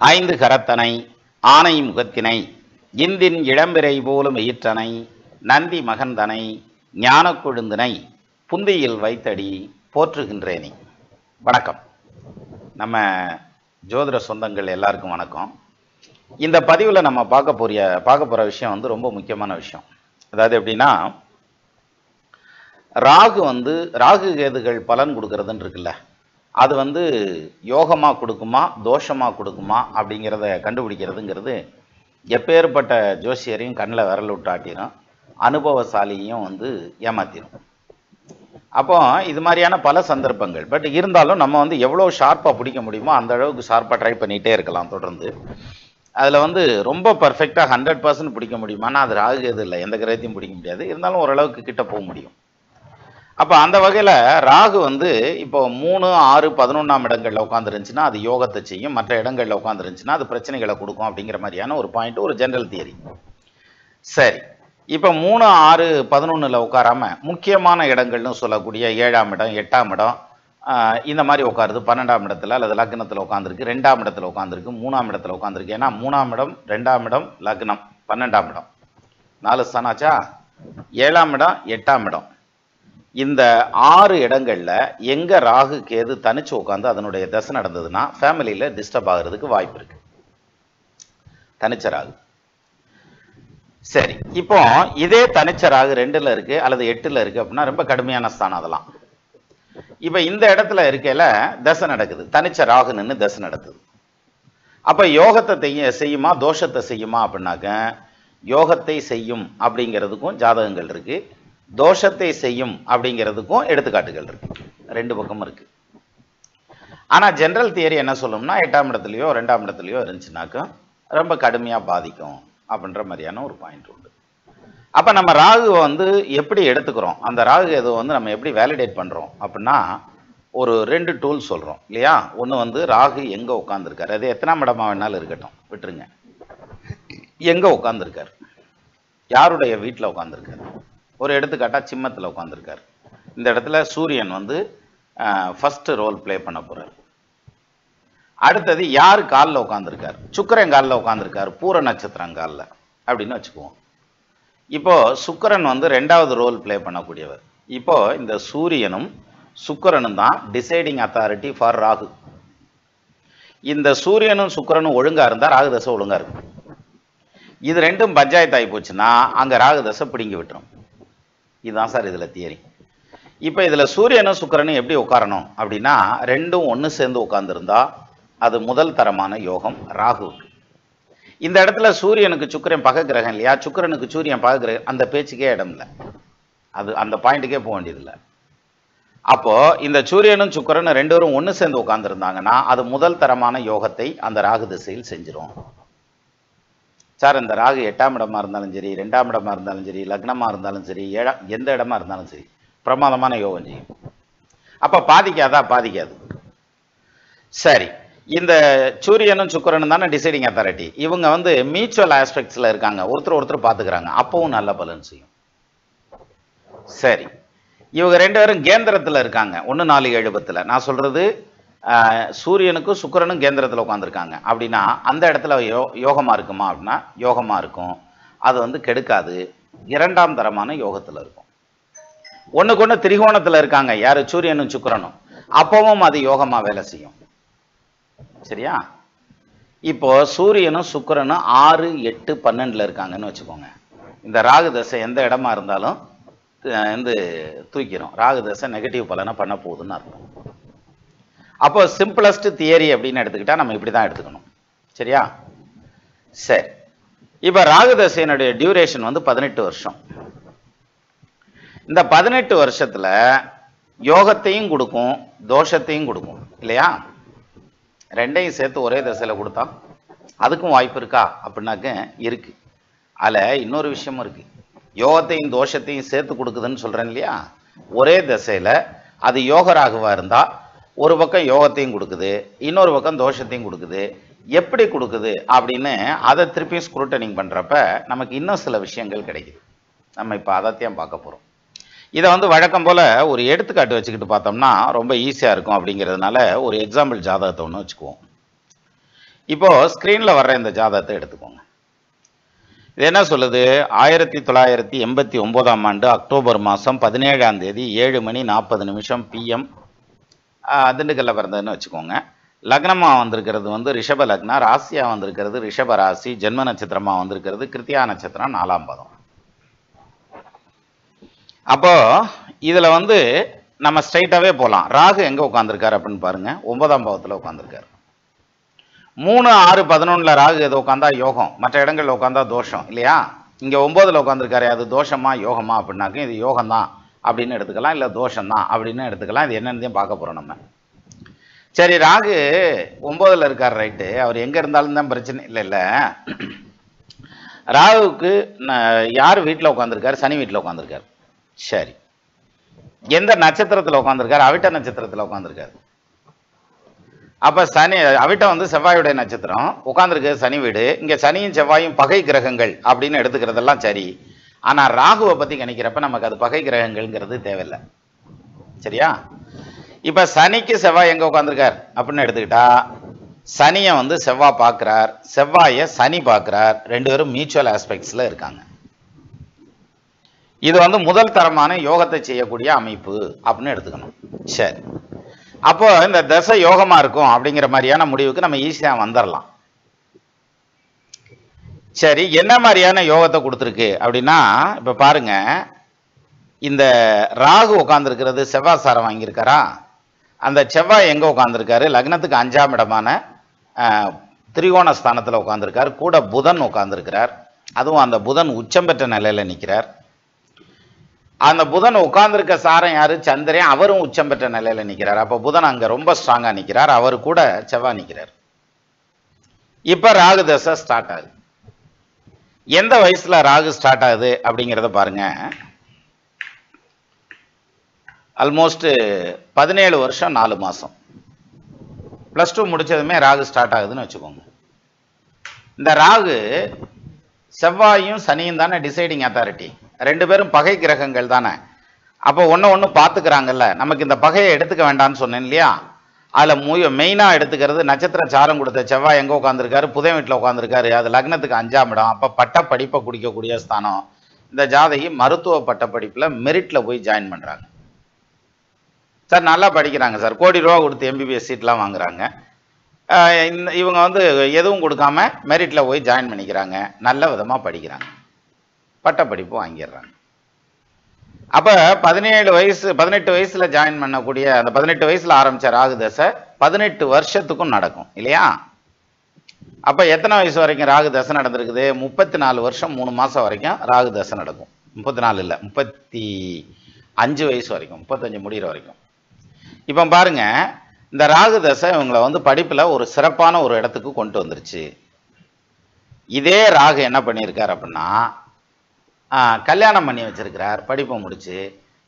ஐந்து கரத்தனை ஆனை முகத்தினை இந்தின் இளம்பிறை போலும் ஈற்றனை நந்தி மகந்தனை ஞான கொழுந்தினை புந்தியில் வைத்தடி போற்றுகின்றேனே. வணக்கம். நம்ம ஜோதிட சொந்தங்கள் எல்லாருக்கும் வணக்கம். இந்த பதிவில் நம்ம பார்க்க போகிற விஷயம் வந்து ரொம்ப முக்கியமான விஷயம். அதாவது எப்படின்னா, ராகு கேதுகள் பலன் கொடுக்கறதுன்னு இருக்குல்ல, அது வந்து யோகமாக கொடுக்குமா தோஷமாக கொடுக்குமா அப்படிங்கிறத கண்டுபிடிக்கிறதுங்கிறது எப்பேற்பட்ட ஜோசியரையும் கண்ணில் விரல் விட்டாட்டிடும், அனுபவசாலியையும் வந்து ஏமாத்திடும். அப்போ இது மாதிரியான பல சந்தர்ப்பங்கள். பட் இருந்தாலும் நம்ம வந்து எவ்வளோ ஷார்ப்பாக பிடிக்க முடியுமோ அந்த அளவுக்கு ஷார்ப்பாக ட்ரை பண்ணிகிட்டே இருக்கலாம் தொடர்ந்து. அதில் வந்து ரொம்ப பர்ஃபெக்டாக 100% பிடிக்க முடியுமானா அது ராகு கேது இல்லை, எந்த கிரகத்தையும் பிடிக்க முடியாது. இருந்தாலும் ஓரளவுக்கு கிட்ட போக முடியும். அப்போ அந்த வகையில் ராகு வந்து இப்போ 3, 6, 11ஆம் இடங்களில் உட்காந்துருந்துச்சுன்னா அது யோகத்தை செய்யும், மற்ற இடங்களில் உட்காந்துருந்துச்சுன்னா அது பிரச்சனைகளை கொடுக்கும் அப்படிங்கிற மாதிரியான ஒரு பாயிண்ட், ஒரு ஜென்ரல் தியரி. சரி, இப்போ 3, 6, 11ல் உட்காராம முக்கியமான இடங்கள்னு சொல்லக்கூடிய 7ஆம் இடம், 8ஆம் இடம் இந்த மாதிரி உட்காருது. 12ஆம் இடத்துல அல்லது லக்னத்தில் உட்காந்துருக்கு, 2ஆம் இடத்துல உட்காந்துருக்கு, 3ஆம் இடத்துல உட்காந்துருக்கு. ஏன்னா 3ஆம் இடம், 2ஆம் இடம், லக்னம், 12ஆம் இடம், 4 ஸ்தானாச்சா. 7ஆம் இடம், 8ஆம் இடம், இந்த 6 இடங்கள்ல எங்க ராகு கேது தனிச்சு உட்காந்து அதனுடைய தசை நடந்ததுன்னா ஃபேமிலியில டிஸ்டர்ப் ஆகிறதுக்கு வாய்ப்பு இருக்கு, தனிச்ச ராகு. சரி, இப்போ இதே தனிச்ச ராகு 2ல் இருக்கு அல்லது 8ல் இருக்கு அப்படின்னா ரொம்ப கடுமையான ஸ்தானம் அதெல்லாம். இப்ப இந்த இடத்துல இருக்கையில தசை நடக்குது, தனிச்ச ராகு நின்று தசை நடக்குது. அப்ப யோகத்தை செய்யுமா தோஷத்தை செய்யுமா அப்படின்னாக்க, யோகத்தை செய்யும் அப்படிங்கிறதுக்கும் ஜாதகங்கள் இருக்கு, தோஷத்தை செய்யும் அப்படிங்கிறதுக்கும் எடுத்துக்காட்டுகள் இருக்கு. 2 பக்கமும் இருக்கு. ஆனா ஜெனரல் தியரி என்ன சொல்லும்னா, 8ஆம் இடத்துலயோ 2ஆம் இடத்துலயோ இருந்துச்சுனாக்கா ரொம்ப கடுமையா பாதிக்கும் அப்படின்ற மாதிரியான ஒரு பாயிண்ட் உண்டு. அப்ப நம்ம ராகுவை வந்து எப்படி எடுத்துக்கிறோம், அந்த ராகு எதை வந்து நம்ம எப்படி வேலிடேட் பண்றோம் அப்படின்னா, ஒரு 2 டூல் சொல்றோம் இல்லையா. ஒன்று வந்து ராகு எங்க உட்காந்துருக்காரு, அது எத்தனாம் இடமா வேணாலும் இருக்கட்டும், விட்டுருங்க. எங்க உட்காந்துருக்காரு, யாருடைய வீட்டில் உட்காந்துருக்காரு. ஒரு எடுத்துக்காட்டா சிம்மத்தில் உட்காந்துருக்காரு. இந்த இடத்துல சூரியன் வந்து ஃபர்ஸ்ட் ரோல் பிளே பண்ண போறாரு. அடுத்தது யார் காலில் உட்காந்துருக்காரு, சுக்கிரன் காலில் உட்காந்துருக்காரு, பூர நட்சத்திரம் காலில் அப்படின்னு வச்சுக்குவோம். இப்போ சுக்கிரன் வந்து 2வது ரோல் பிளே பண்ணக்கூடியவர். இப்போ இந்த சூரியனும் சுக்கிரனும் தான் டிசைடிங் அத்தாரிட்டி ஃபார் ராகு. இந்த சூரியனும் சுக்கிரனும் ஒழுங்கா இருந்தா ராகு தசை ஒழுங்கா இருக்கும். இது ரெண்டும் பஞ்சாயத்து ஆகி போச்சுன்னா அங்க ராகு தசை பிடிங்கி விட்டுரும். இதுதான் சார் இதுல தியரி. இப்ப இதுல சூரியனும் சுக்கிரனும் எப்படி உட்காரணும் அப்படின்னா, ரெண்டும் ஒன்று சேர்ந்து உட்கார்ந்துருந்தா அது முதல் தரமான யோகம் ராகுவுக்கு. இந்த இடத்துல சூரியனுக்கு சுக்கிரன் பகை கிரகம் இல்லையா, சுக்கிரனுக்கு சூரியன் பகை கிரகம், அந்த பேச்சுக்கே இடம் இல்லை, அது அந்த பாயிண்ட்டுக்கே போக வேண்டியதில்லை. அப்போ இந்த சூரியனும் சுக்கிரனும் 2 பேரும் ஒன்று சேர்ந்து உட்கார்ந்துருந்தாங்கன்னா அது முதல் தரமான யோகத்தை அந்த ராகு திசையில் செஞ்சிரும். சார் இந்த ராகு 8ஆம் இடமா இருந்தாலும் சரி, 2ஆம் இடமா இருந்தாலும் சரி, லக்னமா இருந்தாலும் சரி, எந்த இடமா இருந்தாலும் சரி பிரமாதமான யோகம் செய்யும். அப்ப பாதிக்காதா, பாதிக்காது. சரி, இந்த சூரியனும் சுக்கிரனும் தானே டிசைடிங் அத்தாரிட்டி. இவங்க வந்து மியூச்சுவல் ஆஸ்பெக்ட்ஸ்ல இருக்காங்க, ஒருத்தர் பார்த்துக்கிறாங்க, அப்பவும் நல்ல பலன் செய்யும். சரி, இவங்க 2 பேரும் கேந்திரத்துல இருக்காங்க, 1, 4, 7, 10. நான் சொல்றது சூரியனுக்கும் சுக்கிரனும் கேந்திரத்தில் உட்காந்துருக்காங்க அப்படின்னா அந்த இடத்துல யோகமா இருக்குமா அப்படின்னா யோகமா இருக்கும். அது வந்து கெடுக்காது, 2ஆம் தரமான யோகத்துல இருக்கும். ஒண்ணுக்கு ஒண்ணு திரிகோணத்துல இருக்காங்க யாரு, சூரியனும் சுக்கிரனும், அப்பவும் அது யோகமா வேலை செய்யும். சரியா. இப்போ சூரியனும் சுக்கிரனும் 6, 8, 12ல் இருக்காங்கன்னு வச்சுக்கோங்க. இந்த ராகு தசை எந்த இடமா இருந்தாலும் வந்து தூக்கிறோம். ராகு தசை நெகட்டிவ் பலனை பண்ண போகுதுன்னு அர்த்தம். அப்போ சிம்பிளஸ்ட் தியரி அப்படின்னு எடுத்துக்கிட்டா நம்ம இப்படி தான் எடுத்துக்கணும். சரியா. சரி, இப்போ ராகு தசையினுடைய டியூரேஷன் வந்து 18 வருஷம். இந்த 18 வருஷத்துல யோகத்தையும் கொடுக்கும் தோஷத்தையும் கொடுக்கும் இல்லையா. 2ஐயும் சேர்த்து ஒரே தசையில கொடுத்தா அதுக்கும் வாய்ப்பு இருக்கா அப்படின்னாக்க இருக்கு. அதில் இன்னொரு விஷயமும் இருக்கு, யோகத்தையும் தோஷத்தையும் சேர்த்து கொடுக்குதுன்னு சொல்றேன் இல்லையா. ஒரே தசையில அது யோக ராகுவா இருந்தா ஒரு பக்கம் யோகத்தையும் கொடுக்குது, இன்னொரு பக்கம் தோஷத்தையும் கொடுக்குது. எப்படி கொடுக்குது அப்படின்னு அதை திருப்பியும் ஸ்க்ரூட்டனிங் பண்றப்ப நமக்கு இன்னும் சில விஷயங்கள் கிடைக்குது. நம்ம இப்போ அதைத்தான் பார்க்க போறோம். இதை வந்து வழக்கம் போல ஒரு எடுத்துக்காட்டு வச்சுக்கிட்டு பார்த்தோம்னா ரொம்ப ஈஸியா இருக்கும். அப்படிங்கிறதுனால ஒரு எக்ஸாம்பிள் ஜாதகத்தை ஒன்று வச்சுக்குவோம். இப்போ ஸ்கிரீன்ல வர்ற இந்த ஜாதகத்தை எடுத்துக்கோங்க. இது என்ன சொல்லுது? 1989ஆம் ஆண்டு அக்டோபர் மாதம் 17ஆம் தேதி 7:40 PM திண்டுக்கல்ல பிறந்ததுன்னு வச்சுக்கோங்க. லக்னமா வந்திருக்கிறது வந்து ரிஷப லக்னா, ராசியா வந்திருக்கிறது ரிஷப ராசி, ஜென்ம நட்சத்திரமா வந்திருக்கிறது கிருத்தியா நட்சத்திரம் 4ஆம் பாதம். அப்போ இதுல வந்து நம்ம ஸ்ட்ரைட்டாவே போகலாம். ராகு எங்க உட்காந்துருக்காரு அப்படின்னு பாருங்க. 9ஆம் பாவத்துல உட்காந்துருக்காரு. 3, 6, 11ல் ராகு எது உட்காந்தா யோகம், மற்ற இடங்கள்ல உட்காந்தா தோஷம் இல்லையா? இங்க 9ல் உட்காந்துருக்காரு, அது தோஷமா யோகமா அப்படின்னாக்க இது யோகம் தான் அப்படின்னு எடுத்துக்கலாம், இல்லை தோஷம் தான் அப்படின்னு எடுத்துக்கலாம். இது என்னன்னு பார்க்க போறோம் நம்ம. சரி, ராகு 9ல் இருக்கார், ரைட்டு. அவர் எங்க இருந்தாலும் தான் பிரச்சனை இல்லை. ராகுவுக்கு யார் வீட்டில் உட்காந்துருக்காரு? சனி வீட்டில் உட்காந்துருக்காரு. சரி, எந்த நட்சத்திரத்தில் உட்காந்துருக்காரு? அவிட்ட நட்சத்திரத்தில் உட்காந்துருக்காரு. அப்ப சனி, அவிட்டம் வந்து செவ்வாயுடைய நட்சத்திரம், உட்காந்துருக்கு சனி வீடு. இங்க சனியும் செவ்வாயும் பகை கிரகங்கள் அப்படின்னு எடுத்துக்கிறதெல்லாம் சரி. ஆனா ராகுவை பத்தி கணிக்கிறப்ப நமக்கு அது பகை கிரகங்கள்ங்கிறது தேவையில்லை. சரியா? இப்ப சனிக்கு செவ்வாய் எங்க உட்காந்துருக்கார் அப்படின்னு எடுத்துக்கிட்டா, சனியை வந்து செவ்வாய் பார்க்கிறார், செவ்வாயை சனி பார்க்கிறார். 2 பேரும் மியூச்சுவல் ஆஸ்பெக்ட்ஸ்ல இருக்காங்க. இது வந்து முதல் தரமான யோகத்தை செய்யக்கூடிய அமைப்பு அப்படின்னு எடுத்துக்கணும். சரி, அப்போ இந்த தசை யோகமா இருக்கும் அப்படிங்கிற மாதிரியான முடிவுக்கு நம்ம ஈஸியா வந்துடலாம். சரி, என்ன மாதிரியான யோகத்தை கொடுத்துருக்கு அப்படின்னா, இப்ப பாருங்க, இந்த ராகு உட்கார்ந்துருக்கிறது செவ்வாய் சாரம் வாங்கியிருக்காரா? அந்த செவ்வாய் எங்க உட்கார்ந்துருக்காரு? லக்னத்துக்கு 5ஆம் இடமான திரிகோண ஸ்தானத்துல உட்கார்ந்துருக்காரு. கூட புதன் உட்கார்ந்துருக்கிறார். அதுவும் அந்த புதன் உச்சம் பெற்ற நிலையில நிற்கிறார். அந்த புதன் உட்கார்ந்துருக்க சாரம் யாரு? சந்திரன். அவரும் உச்சம் பெற்ற நிலையில நிற்கிறார். அப்ப புதன் அங்க ரொம்ப ஸ்ட்ராங்கா நிற்கிறார். அவர் கூட செவ்வாய் நிற்கிறார். இப்ப ராகு தசை ஸ்டார்ட் ஆகுது. எந்த வயசுல ராகு ஸ்டார்ட் ஆகுது அப்படிங்கிறத பாருங்க. ஆல்மோஸ்ட் 17 வருஷம் 4 மாசம். +2 முடிச்சதுமே ராகு ஸ்டார்ட் ஆகுதுன்னு வச்சுக்கோங்க. இந்த ராகு செவ்வாயும் சனியும் தானே டிசைடிங் அத்தாரிட்டி. 2 பேரும் பகை கிரகங்கள் தானே. அப்போ ஒன்று பார்த்துக்கிறாங்கல்ல. நமக்கு இந்த பகையை எடுத்துக்க வேண்டாம்னு சொன்னேன் இல்லையா? அதில் மெயினாக எடுத்துக்கிறது நட்சத்திர சாரம் கொடுத்த செவ்வாய் எங்கே உட்காந்துருக்காரு? புதன் வீட்டில் உட்காந்துருக்காரு. அது லக்னத்துக்கு 5ஆம் இடம். அப்போ பட்ட படிப்பை குடிக்கக்கூடிய ஸ்தானம். இந்த ஜாதகி மருத்துவ பட்ட படிப்பில் மெரிட்டில் போய் ஜாயின் பண்ணுறாங்க. சார் நல்லா படிக்கிறாங்க சார், கோடி ரூபா கொடுத்து MBBS சீட்லாம் வாங்குறாங்க. இவங்க வந்து எதுவும் கொடுக்காம மெரிட்டில் போய் ஜாயின் பண்ணிக்கிறாங்க. நல்ல விதமாக படிக்கிறாங்க, பட்ட படிப்பு வாங்கிடுறாங்க. அப்போ 18 வயசுல ஜாயின் பண்ணக்கூடிய அந்த 18 வயசுல ஆரம்பிச்ச ராகு தசை 18 வருஷத்துக்கும் நடக்கும் இல்லையா? அப்போ எத்தனை வயசு வரைக்கும் ராகு தசை நடந்திருக்குது? 34 வருஷம் 3 மாதம் வரைக்கும் ராகு தசை நடக்கும். 34 இல்லை, 35 வயசு வரைக்கும், 35 முடிகிற வரைக்கும். இப்போ பாருங்க, இந்த ராகு தசை இவங்களை வந்து படிப்பில் ஒரு சிறப்பான ஒரு இடத்துக்கு கொண்டு வந்துருச்சு. இதே ராகு என்ன பண்ணியிருக்கார் அப்படின்னா, கல்யாணம் பண்ணி வச்சிருக்கிறார். படிப்பை முடிச்சு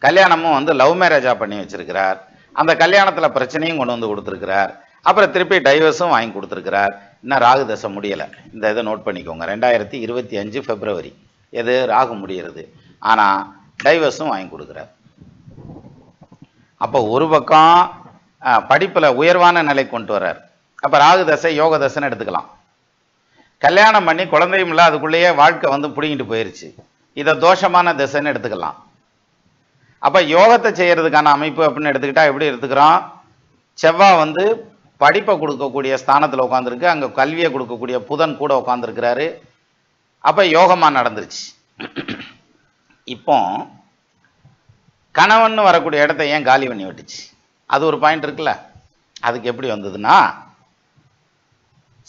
கல்யாணமும் வந்து லவ் மேரேஜாக பண்ணி வச்சிருக்கிறார். அந்த கல்யாணத்தில் பிரச்சனையும் கொண்டு வந்து கொடுத்துருக்கிறார். அப்புறம் திருப்பி டைவர்ஸும் வாங்கி கொடுத்துருக்கிறார். இன்னும் ராகு தசை முடியலை. இந்த இதை நோட் பண்ணிக்கோங்க. 2025 பிப்ரவரி எது ராகு முடிகிறது. ஆனால் டைவர்ஸும் வாங்கி கொடுக்குறார். அப்போ ஒரு பக்கம் படிப்பில் உயர்வான நிலை கொண்டு வர்றார். அப்போ ராகு தசை யோக தசைன்னு எடுத்துக்கலாம். கல்யாணம் பண்ணி குழந்தையும் இல்லை, அதுக்குள்ளேயே வாழ்க்கை வந்து பிடிங்கிட்டு போயிருச்சு. இதை தோஷமான தசைன்னு எடுத்துக்கலாம். அப்போ யோகத்தை செய்யறதுக்கான அமைப்பு அப்படின்னு எடுத்துக்கிட்டா எப்படி எடுத்துக்கிறோம்? செவ்வாய் வந்து படிப்பை கொடுக்கக்கூடிய ஸ்தானத்தில் உட்காந்துருக்கு. அங்கே கல்வியை கொடுக்கக்கூடிய புதன் கூட உட்காந்துருக்கிறாரு. அப்போ யோகமாக நடந்துருச்சு. இப்போ கணவன் வரக்கூடிய இடத்த ஏன் காலி பண்ணி விட்டுச்சு? அது ஒரு பாயிண்ட் இருக்குல்ல. அதுக்கு எப்படி வந்ததுன்னா,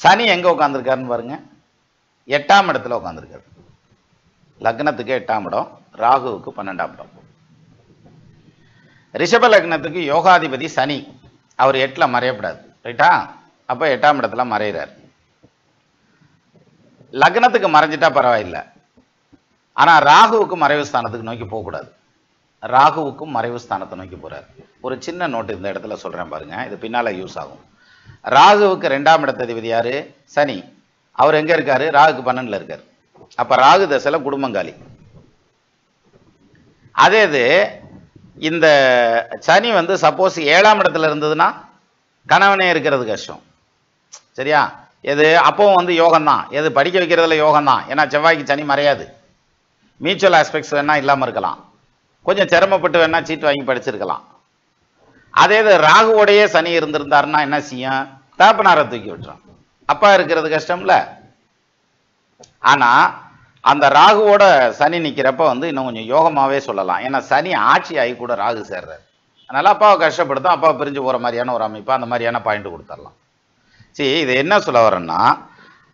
சனி எங்க உட்காந்துருக்காருன்னு பாருங்க. 8ஆம் இடத்துல உட்காந்துருக்காரு. லக்னத்துக்கு 8ஆம் இடம், ராகுவுக்கு 12ஆம் இடம். ரிஷப லக்னத்துக்கு யோகாதிபதி சனி, அவர் 8ல் மறையப்படாது, ரைட்டா? அப்ப 8ஆம் இடத்துல மறைகிறார். லக்னத்துக்கு மறைஞ்சிட்டா பரவாயில்லை. ஆனா ராகுவுக்கு மறைவு ஸ்தானத்துக்கு நோக்கி போகக்கூடாது. ராகுவுக்கும் மறைவு ஸ்தானத்தை நோக்கி போறார். ஒரு சின்ன நோட்டு இந்த இடத்துல சொல்றேன் பாருங்க, இது பின்னால யூஸ் ஆகும். ராகுவுக்கு 2ஆம் இடத்ததிபதி யாரு? சனி. அவர் எங்க இருக்காரு? ராகுக்கு 12ல் இருக்காரு. அப்ப ராகு தசையில குடும்பங்காலி. அதே இது இந்த சனி வந்து சப்போஸ் 7ஆம் இடத்துல இருந்ததுன்னா கணவனே இருக்கிறது கஷ்டம். சரியா? எது அப்பவும் வந்து யோகம் தான். எது படிக்க வைக்கிறதுல யோகம் தான். ஏன்னா செவ்வாய்க்கு சனி மறையாது. மியூச்சுவல் ஆஸ்பெக்ட்ஸ் வேணா இல்லாமல் இருக்கலாம். கொஞ்சம் சிரமப்பட்டு வேணா சீட் வாங்கி படிச்சிருக்கலாம். அதே இது ராகுவோடையே சனி இருந்திருந்தாருன்னா என்ன செய்யும்? தகப்பனாரை தூக்கி விட்டுரும். அப்பா இருக்கிறது கஷ்டம்ல. ஆனா அந்த ராகுவோட சனி நிக்கிறப்ப வந்து இன்னும் கொஞ்சம் யோகமாவே சொல்லலாம். ஏன்னா சனி ஆட்சி ஆகி கூட ராகு சேர்றாரு. அதனால அப்பாவை கஷ்டப்படுத்தும். அப்பாவை பிரிஞ்சு போற மாதிரியான ஒரு அமைப்பு, அந்த மாதிரியான பாயிண்ட் கொடுத்துடலாம். சரி, இது என்ன சொல்ல வரேன்னா,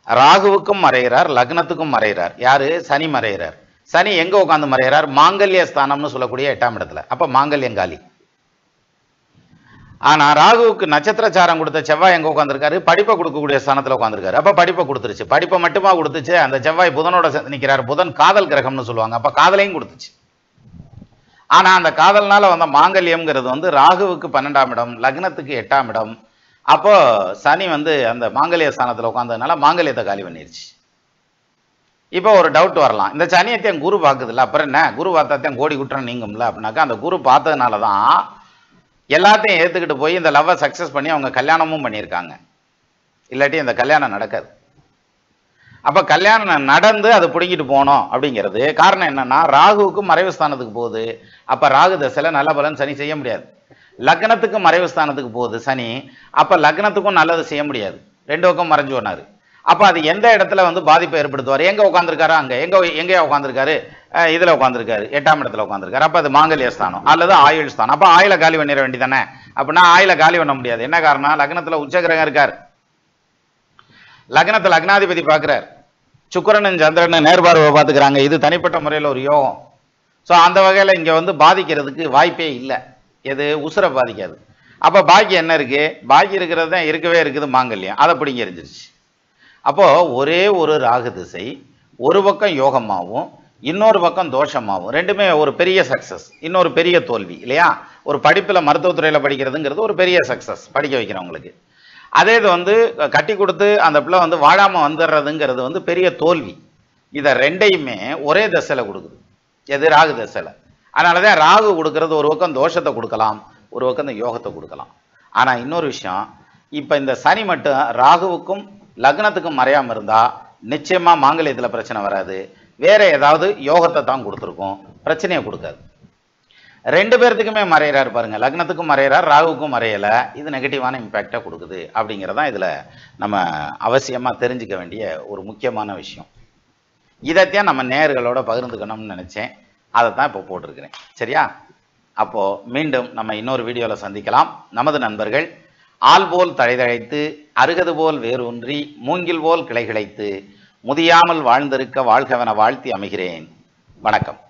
ராகுவுக்கும் மறைகிறார், லக்னத்துக்கும் மறைகிறார். யாரு? சனி மறைகிறார். சனி எங்க உட்காந்து மறைகிறார்? மாங்கல்ய ஸ்தானம்னு சொல்லக்கூடிய 8ஆம் இடத்துல. அப்ப மாங்கல்யங்காலி. ஆனா ராகுவுக்கு நட்சத்திரச்சாரம் கொடுத்த செவ்வாய் எங்க உட்காந்துருக்காரு? படிப்பை கொடுக்கக்கூடிய ஸ்தானத்துல உட்காந்துருக்காரு. அப்ப படிப்பை கொடுத்துருச்சு. படிப்பை மட்டுமா கொடுத்துச்சு? அந்த செவ்வாய் புதனோட நிற்கிறார். புதன் காதல் கிரகம்னு சொல்லுவாங்க. அப்ப காதலையும் கொடுத்துச்சு. ஆனா அந்த காதல்னால வந்த மாங்கல்யம்ங்கிறது வந்து ராகுவுக்கு 12ஆம் இடம், லக்னத்துக்கு 8ஆம் இடம். அப்போ சனி வந்து அந்த மாங்கல்ய ஸ்தானத்துல உட்காந்ததுனால மாங்கல்யத்தை காலி பண்ணிருச்சு. இப்போ ஒரு டவுட் வரலாம், இந்த சனியத்தையும் குரு பார்க்குதுல்ல, அப்புறம் என்ன? குரு பார்த்தாத்தையும் கோடி குற்றம் நீங்கும்ல அப்படின்னாக்கா, அந்த குரு பார்த்ததுனால தான் எல்லாத்தையும் ஏற்றுக்கிட்டு போய் இந்த லவ்வை சக்ஸஸ் பண்ணி அவங்க கல்யாணமும் பண்ணியிருக்காங்க. இல்லாட்டி இந்த கல்யாணம் நடக்காது. அப்போ கல்யாணம் நடந்து அதை பிடிங்கிட்டு போனோம் அப்படிங்கிறது காரணம் என்னன்னா, ராகுவுக்கு மறைவு ஸ்தானத்துக்கு போகுது. அப்போ ராகு தசையில நல்ல பலன் சனி செய்ய முடியாது. லக்னத்துக்கு மறைவு ஸ்தானத்துக்கு போகுது சனி. அப்போ லக்னத்துக்கும் நல்லது செய்ய முடியாது. ரெண்டு பக்கம் மறைஞ்சு போனாரு. அப்போ அது எந்த இடத்துல வந்து பாதிப்பை ஏற்படுத்துவார்? எங்கே உட்காந்துருக்காரு? அங்கே எங்கேயா உட்காந்துருக்காரு? இதில் உட்காந்துருக்காரு, 8ஆம் இடத்துல உட்காந்துருக்காரு. அப்போ அது மாங்கல்ய ஸ்தானம் அல்லது ஆயுள் ஸ்தானம். அப்போ ஆயில காலி பண்ணிட வேண்டியதானே? அப்படின்னா ஆயில காலி பண்ண முடியாது. என்ன காரணம்? லக்னத்தில் உச்சகிரகம் இருக்கார். லக்னத்தில் லக்னாதிபதி பார்க்குறார். சுக்கிரனும் சந்திரனும் நேர்பார்வை பார்த்துக்கிறாங்க. இது தனிப்பட்ட முறையில் ஒரு யோகம். ஸோ அந்த வகையில் இங்கே வந்து பாதிக்கிறதுக்கு வாய்ப்பே இல்லை. எது? உசுரை பாதிக்காது. அப்போ பாக்கி என்ன இருக்கு? பாக்கி இருக்கிறது தான் இருக்கவே இருக்குது, மாங்கல்யம். அதை பிடிங்கி எரிஞ்சிருச்சு. அப்போ ஒரே ஒரு ராகு திசை ஒரு பக்கம் யோகமாகவும் இன்னொரு பக்கம் தோஷமாகவும், ரெண்டுமே ஒரு பெரிய சக்சஸ், இன்னொரு பெரிய தோல்வி இல்லையா? ஒரு படிப்பில் மருத்துவத்துறையில் படிக்கிறதுங்கிறது ஒரு பெரிய சக்சஸ் படிக்க வைக்கிறவங்களுக்கு. அதே இது வந்து கட்டி கொடுத்து அந்த பிள்ளை வந்து வாழாமல் வந்துடுறதுங்கிறது வந்து பெரிய தோல்வி. இதை ரெண்டையுமே ஒரே தசையில் கொடுக்குது. எது? ராகு தசையில். அதனால தான் ராகு கொடுக்கறது ஒரு பக்கம் தோஷத்தை கொடுக்கலாம், ஒரு பக்கம் இந்த யோகத்தை கொடுக்கலாம். ஆனால் இன்னொரு விஷயம், இப்போ இந்த சனி மட்டும் ராகுவுக்கும் லக்னத்துக்கும் மறையாமல் இருந்தால் நிச்சயமாக மாங்கல்யத்தில் பிரச்சனை வராது. வேற ஏதாவது யோகத்தை தான் கொடுத்துருக்கும், பிரச்சனையை கொடுக்காது. ரெண்டு பேர்த்துக்குமே மறையிறாரு பாருங்க, லக்னத்துக்கும் மறையிறார், ராகுவுக்கும் மறையலை. இது நெகட்டிவான இம்பேக்டை கொடுக்குது அப்படிங்கிறதான் இதில் நம்ம அவசியமாக தெரிஞ்சுக்க வேண்டிய ஒரு முக்கியமான விஷயம். இதைத்தான் நம்ம நேயர்களோட பகிர்ந்துக்கணும்னு நினச்சேன். அதை தான் இப்போ போட்டிருக்கிறேன். சரியா? அப்போது மீண்டும் நம்ம இன்னொரு வீடியோவில் சந்திக்கலாம். நமது நண்பர்கள் ஆள் போல் தழைதழைத்து, அருகது போல் வேரூன்றி, மூங்கில் போல் கிளைகிழைத்து, முதியாமல் வாழ்ந்திருக்க வாழ்கவென வாழ்த்தி அமைகிறேன். வணக்கம்.